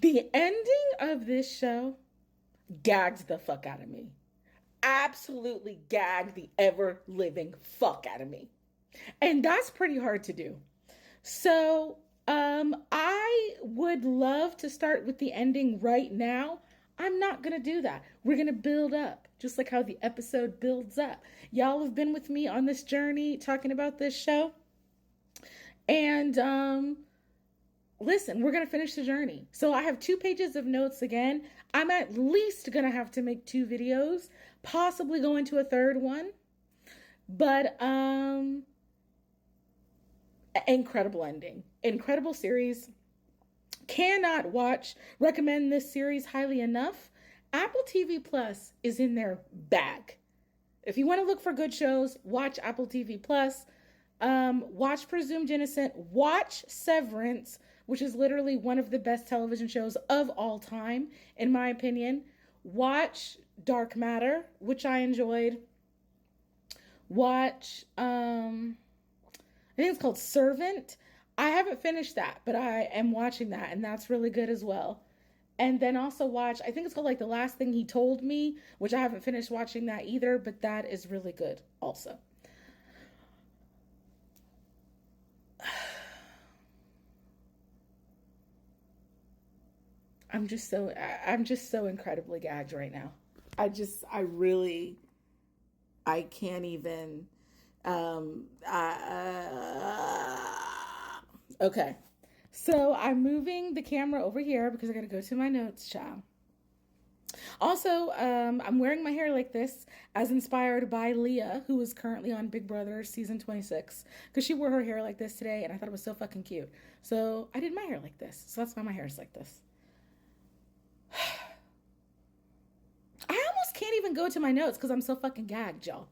The ending of this show gagged the fuck out of me. Absolutely gagged the ever living fuck out of me. And that's pretty hard to do. So, I would love to start with the ending right now. I'm not going to do that. We're going to build up, just like how the episode builds up. Y'all have been with me on this journey talking about this show. And, listen, we're going to finish the journey. So I have 2 pages of notes again. I'm at least going to have to make 2 videos, possibly go into a third one. But, incredible ending. Incredible series. Cannot recommend this series highly enough. Apple TV Plus is in their bag. If you want to look for good shows, watch Apple TV Plus. Watch Presumed Innocent. Watch Severance, which is literally one of the best television shows of all time, in my opinion. Watch Dark Matter, which I enjoyed. Watch, I think it's called Servant. I haven't finished that, but I am watching that, and that's really good as well. And then also watch, I think it's called like The Last Thing He Told Me, which I haven't finished watching that either, but that is really good also. I'm just so incredibly gagged right now. I can't even, okay. So I'm moving the camera over here because I got to go to my notes, child. Also, I'm wearing my hair like this as inspired by Leah, who is currently on Big Brother season 26, because she wore her hair like this today and I thought it was so fucking cute. So I did my hair like this. So that's why my hair is like this. I almost can't even go to my notes because I'm so fucking gagged, y'all.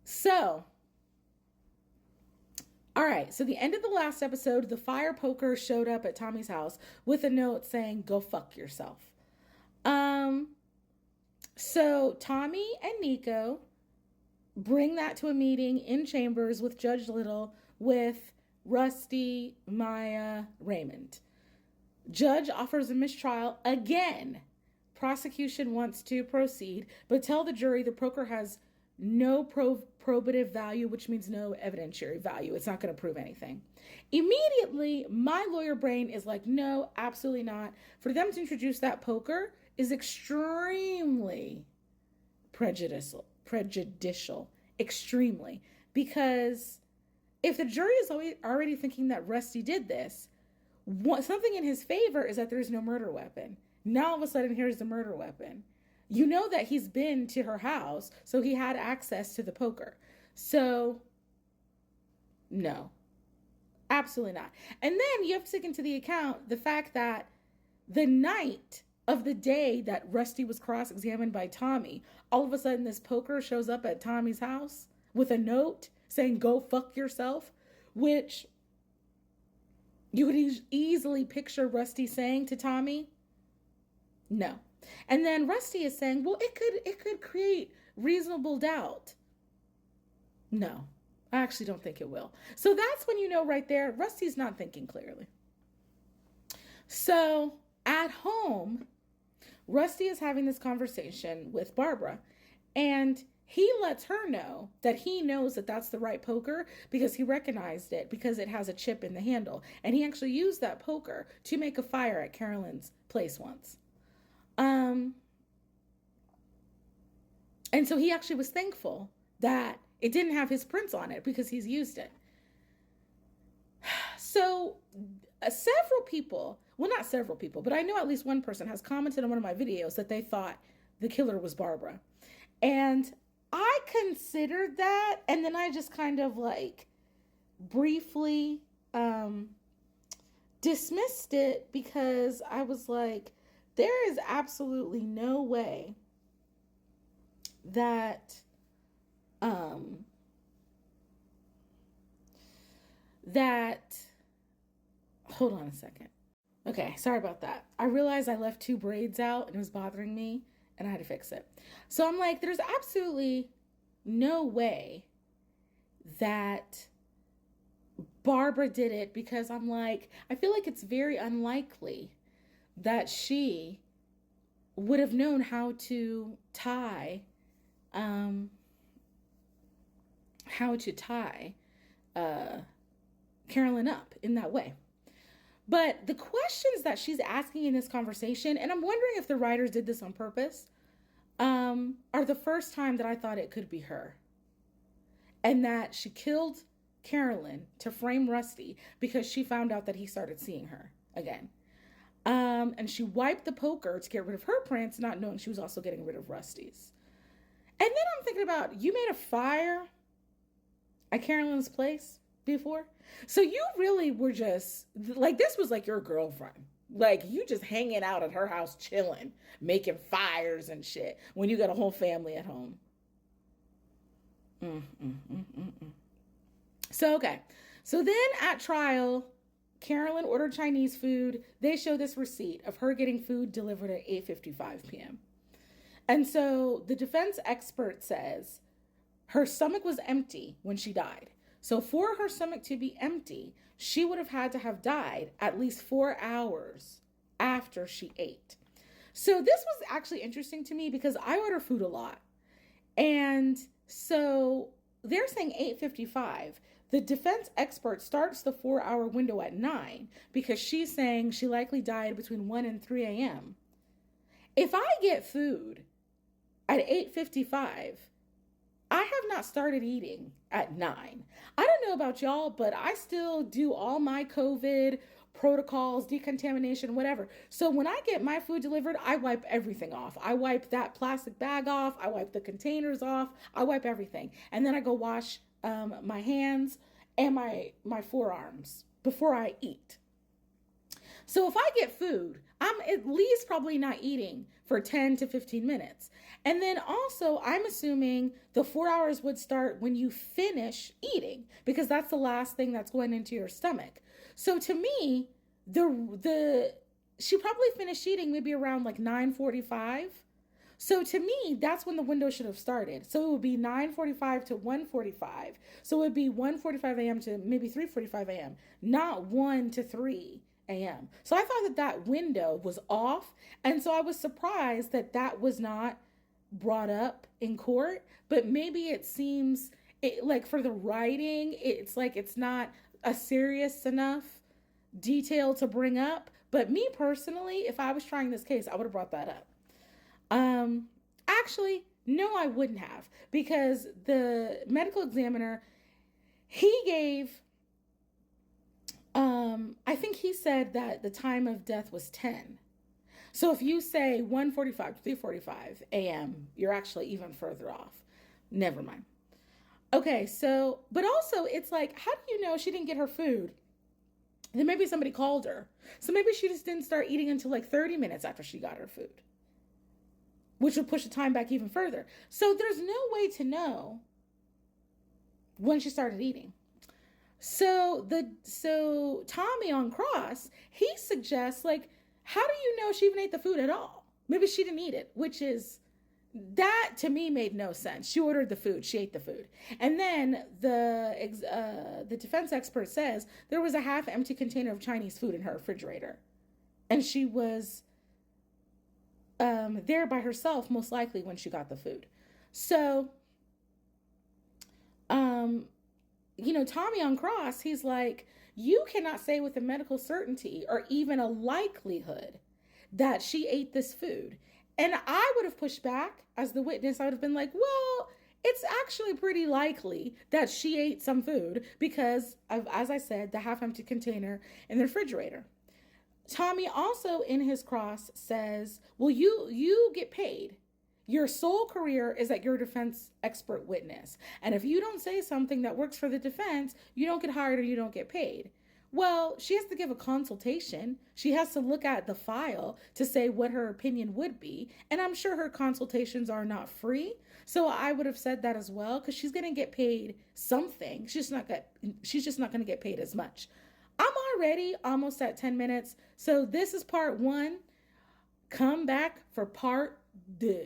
So, all right. So the end of the last episode, the fire poker showed up at Tommy's house with a note saying, "Go fuck yourself." So Tommy and Nico bring that to a meeting in chambers with Judge Little with Rusty, Maya, Raymond. Judge offers a mistrial again. Prosecution wants to proceed, but tell the jury the poker has no probative value, which means no evidentiary value. It's not going to prove anything. Immediately, my lawyer brain is like, no, absolutely not. For them to introduce that poker is extremely prejudicial, extremely. Because if the jury is already thinking that Rusty did this, something in his favor is that there's no murder weapon. Now all of a sudden, here's the murder weapon. You know that he's been to her house, so he had access to the poker. So, no, absolutely not. And then you have to take into the account the fact that the night of the day that Rusty was cross-examined by Tommy, all of a sudden this poker shows up at Tommy's house with a note saying, "Go fuck yourself," which you could easily picture Rusty saying to Tommy, no. And then Rusty is saying, well, it could create reasonable doubt. No, I actually don't think it will. So that's when you know right there, Rusty's not thinking clearly. So at home, Rusty is having this conversation with Barbara, and he lets her know that he knows that that's the right poker because he recognized it because it has a chip in the handle. And he actually used that poker to make a fire at Carolyn's place once. And so he actually was thankful that it didn't have his prints on it because he's used it. So several people, well, not several people, but I know at least one person has commented on one of my videos that they thought the killer was Barbara. And I considered that, and then I just kind of like briefly dismissed it because I was like, there is absolutely no way that hold on a second. Okay, sorry about that. I realized I left 2 braids out and it was bothering me and I had to fix it. So I'm like, there's absolutely no way that Barbara did it because I'm like, I feel like it's very unlikely that she would have known how to tie, how to tie uh, Carolyn up in that way. But the questions that she's asking in this conversation, and I'm wondering if the writers did this on purpose, are the first time that I thought it could be her. And that she killed Carolyn to frame Rusty because she found out that he started seeing her again. And she wiped the poker to get rid of her prints, not knowing she was also getting rid of Rusty's. And then I'm thinking about, you made a fire at Carolyn's place before? So you really were just, like, this was like your girlfriend. Like, you just hanging out at her house chilling, making fires and shit when you got a whole family at home. So, okay. So then at trial, Carolyn ordered Chinese food. They show this receipt of her getting food delivered at 8:55 p.m. And so the defense expert says her stomach was empty when she died. So for her stomach to be empty, she would have had to have died at least 4 hours after she ate. So this was actually interesting to me because I order food a lot. And so they're saying 8:55. The defense expert starts the 4-hour window at 9 because she's saying she likely died between 1 and 3 a.m. If I get food at 8:55, I have not started eating at 9. I don't know about y'all, but I still do all my COVID protocols, decontamination, whatever. So when I get my food delivered, I wipe everything off. I wipe that plastic bag off. I wipe the containers off. I wipe everything. And then I go wash my hands and my forearms before I eat. So if I get food, I'm at least probably not eating for 10 to 15 minutes. And then also, I'm assuming the 4 hours would start when you finish eating because that's the last thing that's going into your stomach. So to me, she probably finished eating maybe around like 9:45. So to me, that's when the window should have started. So it would be 9:45 to 1:45. So it would be 1:45 a.m. to maybe 3:45 a.m., not 1 to 3 a.m. So I thought that window was off. And so I was surprised that that was not brought up in court. But maybe it seems like for the writing, it's like it's not a serious enough detail to bring up. But me personally, if I was trying this case, I would have brought that up. Actually, no, I wouldn't have, because the medical examiner, he gave, I think he said that the time of death was 10. So if you say 1:45 to 3:45 a.m., you're actually even further off. Never mind. Okay, so, but also it's like, how do you know she didn't get her food? Then maybe somebody called her. So maybe she just didn't start eating until like 30 minutes after she got her food, which would push the time back even further. So there's no way to know when she started eating. So Tommy on cross, he suggests, like, how do you know she even ate the food at all? Maybe she didn't eat it, which is, that to me made no sense. She ordered the food, she ate the food. And then the defense expert says there was a half empty container of Chinese food in her refrigerator. And she was there by herself, most likely, when she got the food. So, Tommy on cross, he's like, you cannot say with a medical certainty or even a likelihood that she ate this food. And I would have pushed back as the witness. I would have been like, well, it's actually pretty likely that she ate some food because of, as I said, the half empty container in the refrigerator. Tommy also in his cross says, well, you get paid. Your sole career is that you're a defense expert witness. And if you don't say something that works for the defense, you don't get hired or you don't get paid. Well, she has to give a consultation. She has to look at the file to say what her opinion would be. And I'm sure her consultations are not free. So I would have said that as well, because she's going to get paid something. She's just not going to get paid as much. I'm already almost at 10 minutes. So this is part 1. Come back for part 2.